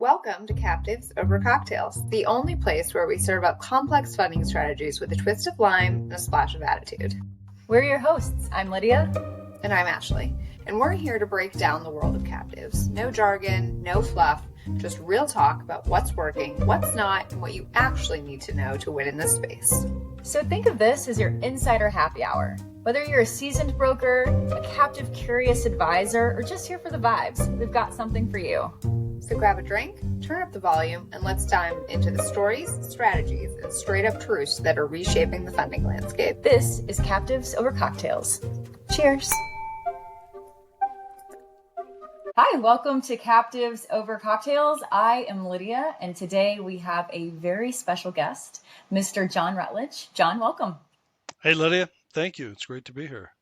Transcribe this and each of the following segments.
Welcome to Captives Over Cocktails, the only place where we serve up complex funding strategies with a twist of lime and a splash of attitude. We're your hosts. I'm Lydia. And I'm Ashley. And we're here to break down the world of captives. No jargon, no fluff, just real talk about what's working, what's not, and what you actually need to know to win in this space. So think of this as your insider happy hour. Whether you're a seasoned broker, a captive curious advisor, or just here for the vibes, we've got something for you. So grab a drink, turn up the volume, and let's dive into the stories, strategies, and straight up truths that are reshaping the funding landscape. This is Captives Over Cocktails. Cheers. Hi, welcome to Captives Over Cocktails. I am Lydia, and today we have a very special guest, Mr. John Rutledge. John, welcome. Hey, Lydia. Thank you. It's great to be here.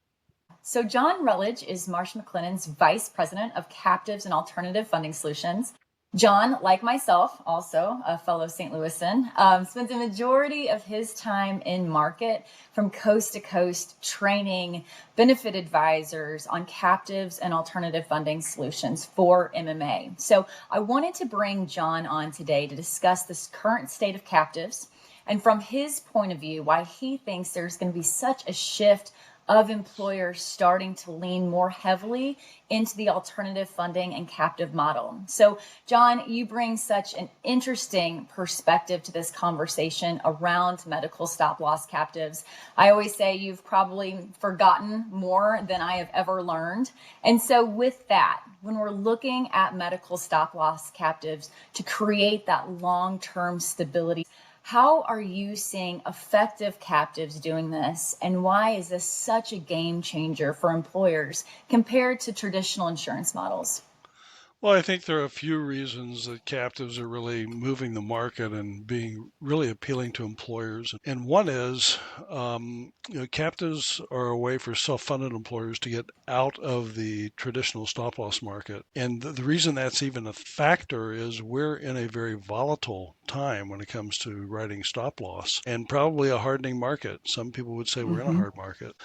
So John Rutledge is Marsh McLennan's Vice President of Captives and Alternative Funding Solutions. John, like myself, also a fellow St. Louisan, spends a majority of his time in market from coast to coast training benefit advisors on captives and alternative funding solutions for MMA. So I wanted to bring John on today to discuss this current state of captives and from his point of view, why he thinks there's going to be such a shift of employers starting to lean more heavily into the alternative funding and captive model. So, John, you bring such an interesting perspective to this conversation around medical stop-loss captives. I always say you've probably forgotten more than I have ever learned. And so with that, when we're looking at medical stop-loss captives to create that long-term stability, how are you seeing effective captives doing this? And why is this such a game changer for employers compared to traditional insurance models? Well, I think there are a few reasons that captives are really moving the market and being really appealing to employers. And one is, captives are a way for self-funded employers to get out of the traditional stop-loss market. And the reason that's even a factor is we're in a very volatile time when it comes to writing stop-loss and probably a hardening market. Some people would say we're in a hard market.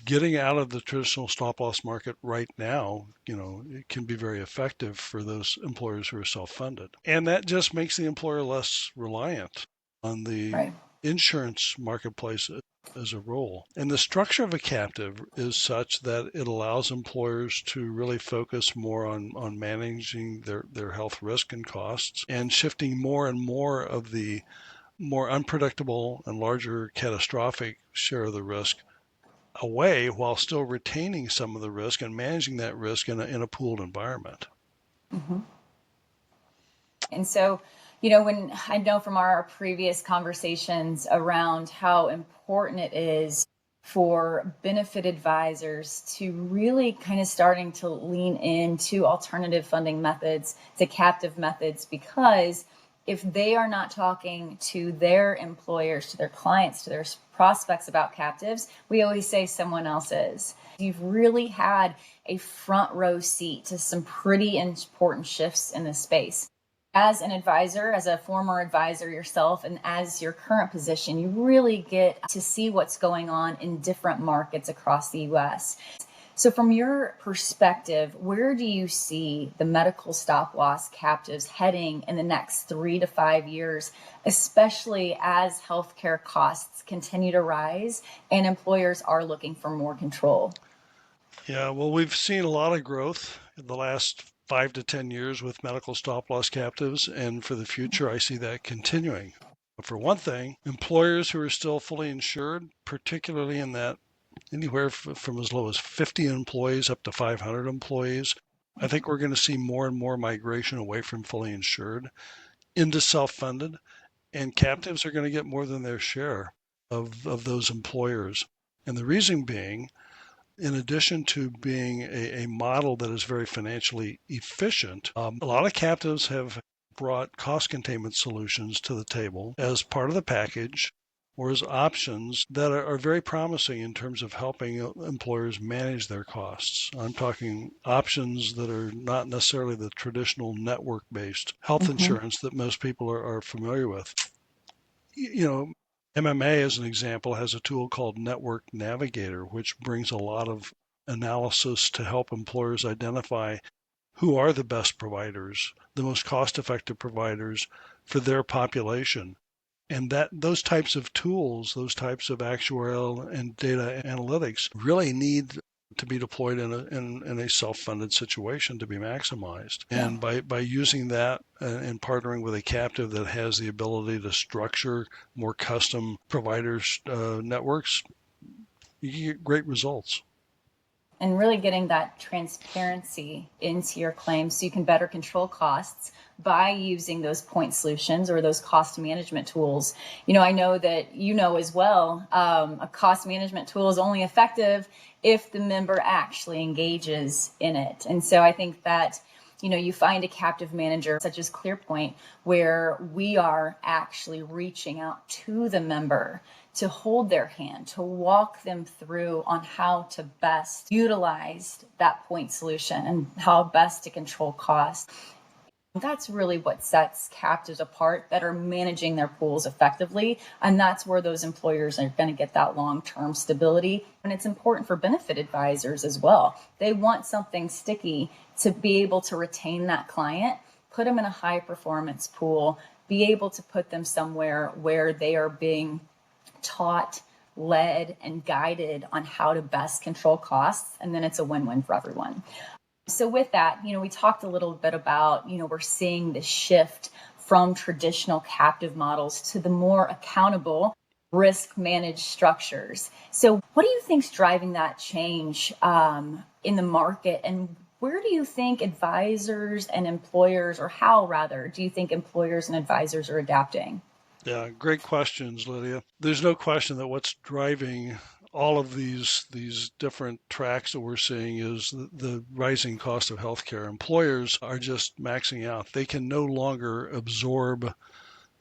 Getting out of the traditional stop-loss market right now, it can be very effective for those employers who are self-funded. And that just makes the employer less reliant on the insurance marketplace as a role. And the structure of a captive is such that it allows employers to really focus more on managing their health risk and costs and shifting more and more of the more unpredictable and larger catastrophic share of the risk away while still retaining some of the risk and managing that risk in a pooled environment. Mm-hmm. And so, when I know from our previous conversations around how important it is for benefit advisors to really kind of starting to lean into alternative funding methods, to captive methods, because if they are not talking to their employers, to their clients, to their prospects about captives, we always say someone else is. You've really had a front row seat to some pretty important shifts in this space. As an advisor, as a former advisor yourself, and as your current position, you really get to see what's going on in different markets across the U.S. So from your perspective, where do you see the medical stop-loss captives heading in the next 3 to 5 years, especially as healthcare costs continue to rise and employers are looking for more control? Yeah, well, we've seen a lot of growth in the last 5 to 10 years with medical stop-loss captives, and for the future, I see that continuing. For one thing, employers who are still fully insured, particularly in that anywhere from as low as 50 employees up to 500 employees. I think we're going to see more and more migration away from fully insured into self-funded, and captives are going to get more than their share of those employers. And the reason being, in addition to being a model that is very financially efficient, a lot of captives have brought cost containment solutions to the table as part of the package or as options that are very promising in terms of helping employers manage their costs. I'm talking options that are not necessarily the traditional network-based health insurance that most people are familiar with. MMA, as an example, has a tool called Network Navigator, which brings a lot of analysis to help employers identify who are the best providers, the most cost-effective providers for their population. And that those types of tools, those types of actuarial and data analytics really need to be deployed in a self-funded situation to be maximized. Yeah. And by using that and partnering with a captive that has the ability to structure more custom providers networks, you get great results. And really getting that transparency into your claims so you can better control costs by using those point solutions or those cost management tools. I know that as well, a cost management tool is only effective if the member actually engages in it. And so I think that you find a captive manager such as ClearPoint where we are actually reaching out to the member to hold their hand, to walk them through on how to best utilize that point solution and how best to control costs. That's really what sets captives apart that are managing their pools effectively. And that's where those employers are going to get that long-term stability. And it's important for benefit advisors as well. They want something sticky to be able to retain that client, put them in a high performance pool, be able to put them somewhere where they are being taught, led, and guided on how to best control costs. And then it's a win-win for everyone. So with that, we talked a little bit about, we're seeing the shift from traditional captive models to the more accountable risk managed structures. So what do you think is driving that change in the market? And where do you think advisors and employers, or how rather, do you think employers and advisors are adapting? Yeah, great questions, Lydia. There's no question that what's driving all of these different tracks that we're seeing is the rising cost of healthcare. Employers are just maxing out. They can no longer absorb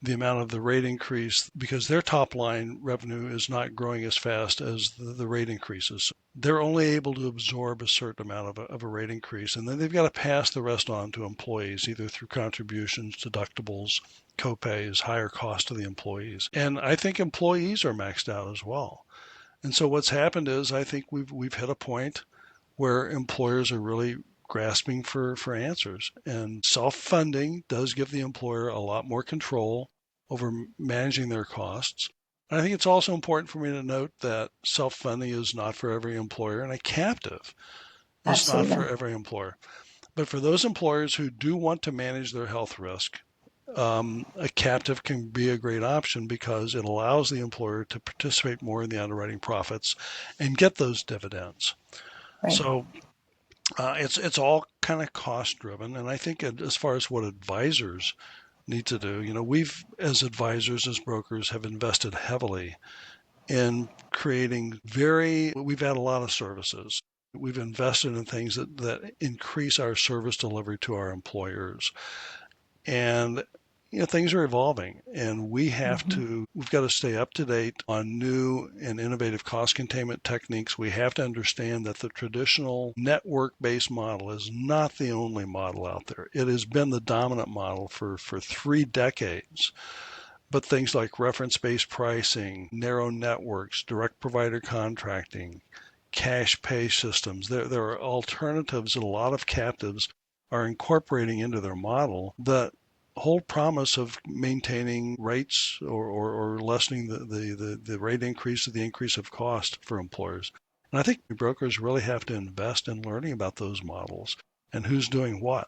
the amount of the rate increase because their top line revenue is not growing as fast as the rate increases. They're only able to absorb a certain amount of a rate increase, and then they've got to pass the rest on to employees, either through contributions, deductibles, copays, higher cost to the employees. And I think employees are maxed out as well. And so what's happened is I think we've hit a point where employers are really grasping for answers. And self-funding does give the employer a lot more control over managing their costs. And I think it's also important for me to note that self-funding is not for every employer, and a captive is not for every employer. But for those employers who do want to manage their health risk, a captive can be a great option because it allows the employer to participate more in the underwriting profits and get those dividends. Right. So it's all kind of cost driven, and I think as far as what advisors need to do, we've as advisors, as brokers, have invested heavily in creating we've had a lot of services. We've invested in things that increase our service delivery to our employers. And things are evolving, and we've got to stay up to date on new and innovative cost containment techniques. We have to understand that the traditional network-based model is not the only model out there. It has been the dominant model for 3 decades. But things like reference-based pricing, narrow networks, direct provider contracting, cash pay systems, there are alternatives that a lot of captives are incorporating into their model that whole promise of maintaining rates or lessening the rate increase or the increase of cost for employers. And I think brokers really have to invest in learning about those models and who's doing what.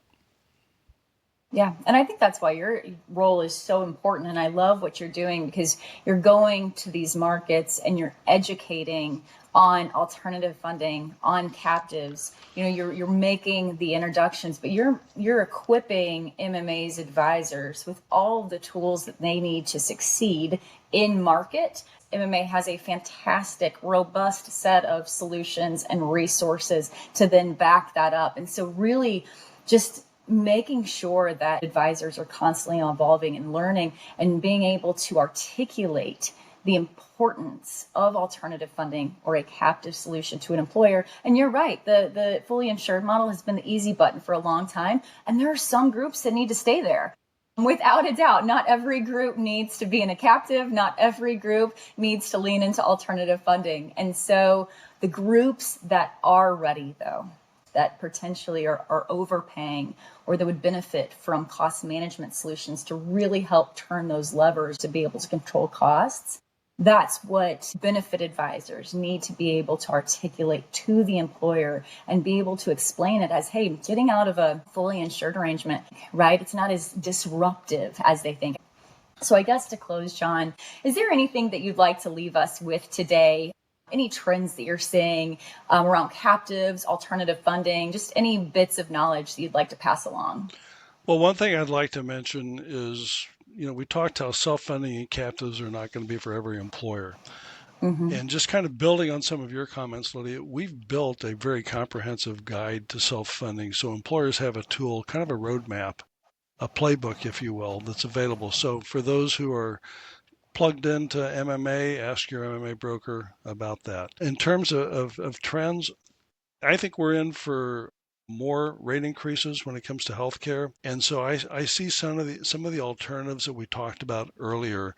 Yeah, and I think that's why your role is so important. And I love what you're doing because you're going to these markets and you're educating on alternative funding, on captives. You're making the introductions, but you're equipping MMA's advisors with all the tools that they need to succeed in market. MMA has a fantastic, robust set of solutions and resources to then back that up. And so really just making sure that advisors are constantly evolving and learning and being able to articulate the importance of alternative funding or a captive solution to an employer. And you're right, the fully insured model has been the easy button for a long time. And there are some groups that need to stay there. Without a doubt, not every group needs to be in a captive. Not every group needs to lean into alternative funding. And so the groups that are ready, though, that potentially are overpaying or that would benefit from cost management solutions to really help turn those levers to be able to control costs. That's what benefit advisors need to be able to articulate to the employer and be able to explain it as, hey, getting out of a fully insured arrangement, right? It's not as disruptive as they think. So I guess to close, John, is there anything that you'd like to leave us with today? Any trends that you're seeing around captives, alternative funding, just any bits of knowledge that you'd like to pass along? Well, one thing I'd like to mention is, we talked how self-funding and captives are not going to be for every employer. Mm-hmm. And just kind of building on some of your comments, Lydia, we've built a very comprehensive guide to self-funding. So employers have a tool, kind of a roadmap, a playbook, if you will, that's available. So for those who are plugged into MMA, ask your MMA broker about that. In terms of trends, I think we're in for more rate increases when it comes to healthcare. And so I see some of the alternatives that we talked about earlier,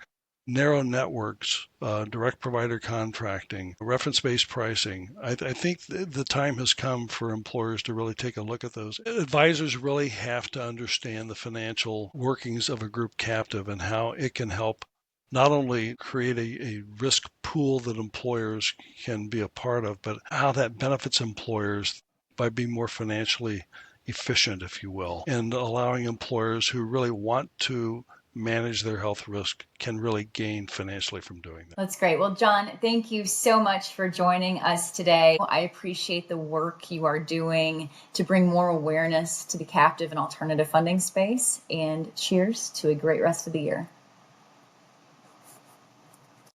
narrow networks, direct provider contracting, reference-based pricing. I think the time has come for employers to really take a look at those. Advisors really have to understand the financial workings of a group captive and how it can help not only create a risk pool that employers can be a part of, but how that benefits employers by being more financially efficient, if you will, and allowing employers who really want to manage their health risk can really gain financially from doing that. That's great. Well, John, thank you so much for joining us today. I appreciate the work you are doing to bring more awareness to the captive and alternative funding space. And cheers to a great rest of the year.